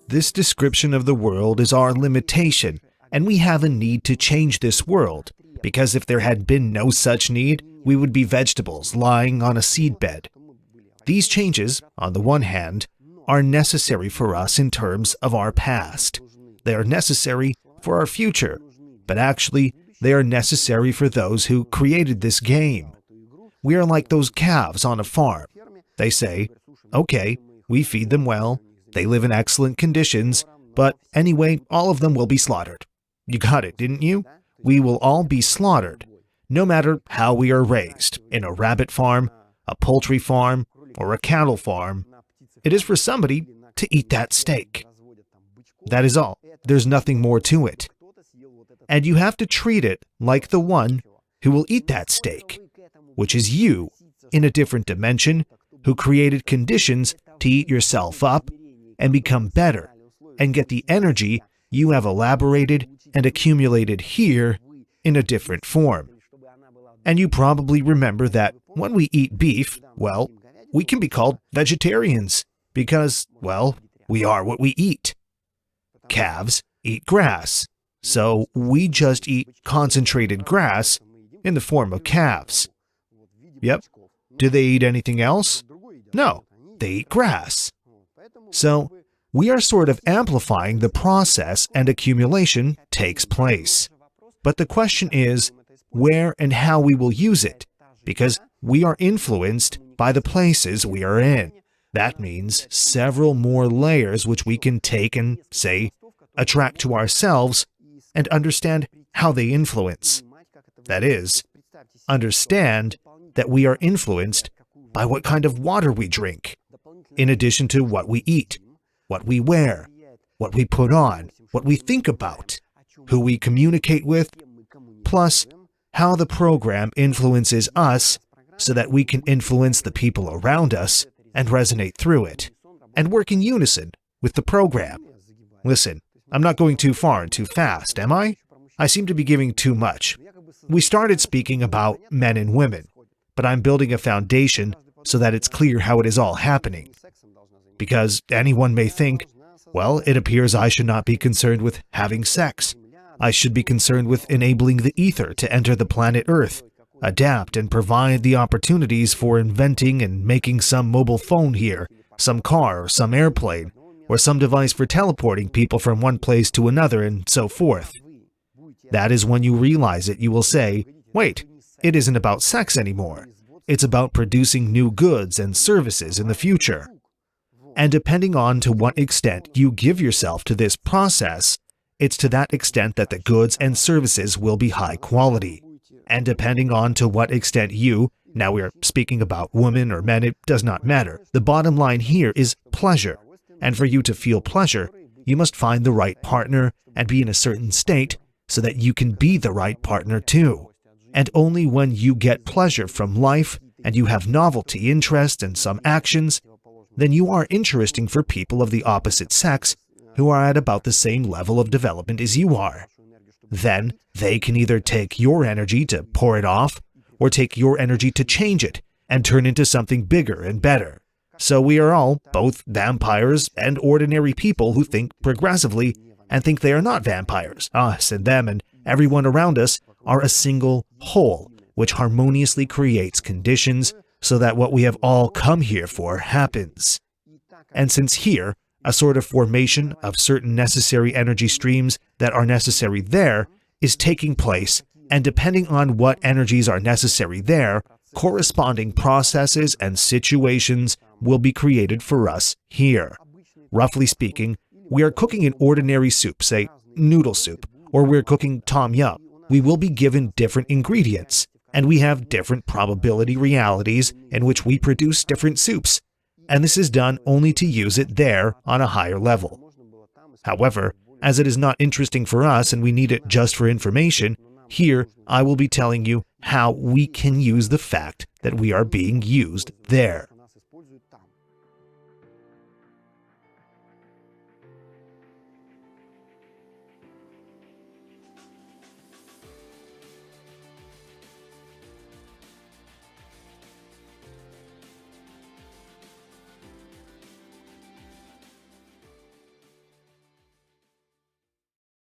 This description of the world is our limitation, and we have a need to change this world, because if there had been no such need, we would be vegetables lying on a seedbed. These changes, on the one hand, are necessary for us in terms of our past. They are necessary for our future, but actually, they are necessary for those who created this game. We are like those calves on a farm. They say, okay, we feed them well, they live in excellent conditions, but anyway, all of them will be slaughtered. You got it, didn't you? We will all be slaughtered, no matter how we are raised, in a rabbit farm, a poultry farm, or a cattle farm. It is for somebody to eat that steak. That is all. There's nothing more to it. And you have to treat it like the one who will eat that steak, which is you, in a different dimension, who created conditions to eat yourself up and become better, and get the energy you have elaborated and accumulated here in a different form. And you probably remember that when we eat beef, well, we can be called vegetarians because, well, we are what we eat. Calves eat grass, so we just eat concentrated grass in the form of calves. Yep. Do they eat anything else? No, they eat grass. So, we are sort of amplifying the process and accumulation takes place. But the question is, where and how we will use it, because we are influenced by the places we are in. That means several more layers which we can take and, say, attract to ourselves and understand how they influence. That is, understand that we are influenced by what kind of water we drink, in addition to what we eat, what we wear, what we put on, what we think about, who we communicate with, plus how the program influences us so that we can influence the people around us and resonate through it, and work in unison with the program. Listen, I'm not going too far and too fast, am I? I seem to be giving too much. We started speaking about men and women, but I'm building a foundation so that it's clear how it is all happening. Because anyone may think, well, it appears I should not be concerned with having sex. I should be concerned with enabling the ether to enter the planet Earth, adapt and provide the opportunities for inventing and making some mobile phone here, some car or some airplane, or some device for teleporting people from one place to another and so forth. That is when you realize it, you will say, wait, it isn't about sex anymore. It's about producing new goods and services in the future. And depending on to what extent you give yourself to this process, it's to that extent that the goods and services will be high quality. And depending on to what extent you, now we are speaking about women or men, it does not matter. The bottom line here is pleasure. And for you to feel pleasure, you must find the right partner and be in a certain state so that you can be the right partner too. And only when you get pleasure from life and you have novelty, interest, and some actions, then you are interesting for people of the opposite sex who are at about the same level of development as you are. Then they can either take your energy to pour it off, or take your energy to change it and turn into something bigger and better. So we are all both vampires and ordinary people who think progressively and think they are not vampires. Us and them and everyone around us are a single whole, which harmoniously creates conditions so that what we have all come here for happens. And since here, a sort of formation of certain necessary energy streams that are necessary there is taking place, and depending on what energies are necessary there, corresponding processes and situations will be created for us here. Roughly speaking, we are cooking an ordinary soup, say noodle soup, or we're cooking tom yum. We will be given different ingredients, and we have different probability realities in which we produce different soups, and this is done only to use it there on a higher level. However, as it is not interesting for us and we need it just for information, here I will be telling you how we can use the fact that we are being used there.